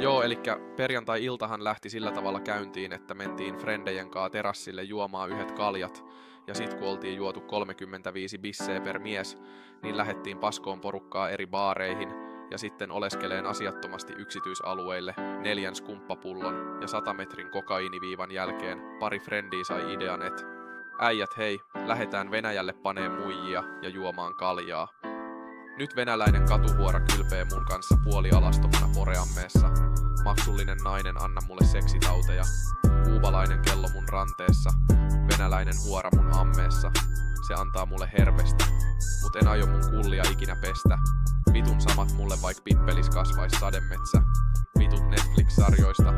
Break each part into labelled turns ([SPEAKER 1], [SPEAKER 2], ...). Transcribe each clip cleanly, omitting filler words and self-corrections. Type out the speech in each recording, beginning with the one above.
[SPEAKER 1] Joo, elikkä perjantai-iltahan lähti sillä tavalla käyntiin, että mentiin frendejen kaa terassille juomaan yhdet kaljat. Ja sit kun oltiin juotu 35 bisseä per mies, niin lähettiin paskoon porukkaa eri baareihin ja sitten oleskeleen asiattomasti yksityisalueille 4 skumppapullon ja 100 metrin kokaiiniviivan jälkeen pari frendiä sai idean, että äijät hei, lähetään Venäjälle paneen muijia ja juomaan kaljaa. Nyt venäläinen katuhuora kylpee mun kanssa puolialastomana poreammeessa. Maksullinen nainen anna mulle seksitauteja. Kuubalainen kello mun ranteessa. Venäläinen huora mun ammeessa. Se antaa mulle herpestä. Mut en aio mun kullia ikinä pestä. Vitun samat mulle vaik pippelis kasvais sademetsä. Vitut Netflix-sarjoista.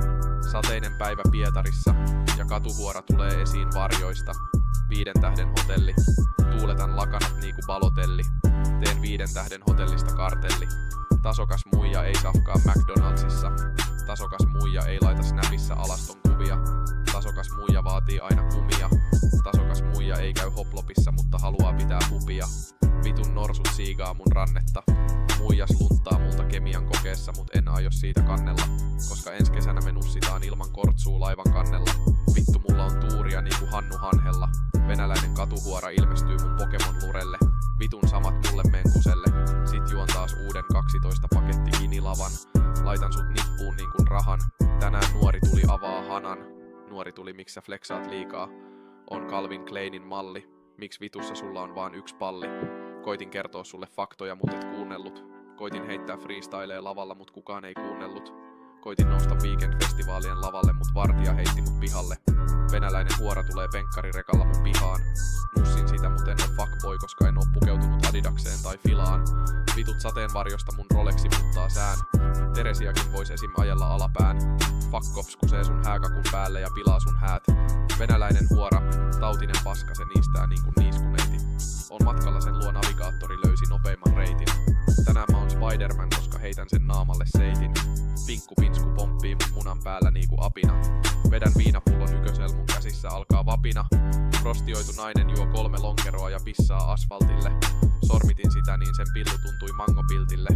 [SPEAKER 1] Sateinen päivä Pietarissa. Ja katuhuora tulee esiin varjoista. 5 tähden hotelli. Tuuletan lakanat niinku Balotelli. Teen 5 tähden hotellista kartelli. Tasokas muija ei safkaa McDonaldsissa. Tasokas muija ei laita Snapissa alaston kuvia. Tasokas muija vaatii aina kumia. Tasokas muija ei käy hoplopissa, mutta haluaa pitää hupia. Vitun norsut siigaa mun rannetta. Muijas lunttaa multa kemian kokeessa, mut en aio siitä kannella. Koska ensi kesänä me nussitaan ilman kortsuu laivan kannella. Vittu mulla on tuuria niinku Hannu Hanhella. Venäläinen katuhuora ilmestyy mun Pokemon-lurelle. Vitun samat mulle meen kuselle. Sit juon taas uuden 12 paketti Ginilavan. Laitan sut nippuun niin kuin rahan. Tänään nuori tuli avaa hanan. Nuori tuli miksi sä flexaat liikaa. On Calvin Kleinin malli. Miksi vitussa sulla on vaan 1 palli? Koitin kertoa sulle faktoja, mut et kuunnellut. Koitin heittää freestylee lavalla, mut kukaan ei kuunnellut. Koitin nousta Weekend-festivaalien lavalle, mut vartija heitti mut pihalle. Venäläinen huora tulee penkkarirekalla mun pihaan. Nussin sitä, mut en oo fuckboy, koska en oo pukeutunut Adidakseen tai Filaan. Vitut sateenvarjosta mun Rolexi muuttaa sään. Teresiakin vois esim ajella alapään. Fuck cops kusee sun hääkakun päälle ja pilaa sun häät. Venäläinen huora, tautinen paska, se niistää niinku niiskuneiti. On matkalla sen luo navigaattori löysi nopeimman reitin. Tänään mä oon Spider-Man, koska heitän sen naamalle seitin. Pinkku pinsku pomppii mun munan päällä niinku apina. Vedän viinapullon ykkösel mun käsissä alkaa vapina. Prostioitu nainen juo 3 lonkeroa ja pissaa asfaltille. Sormitin sitä niin sen pillu tuntui mangopiltille.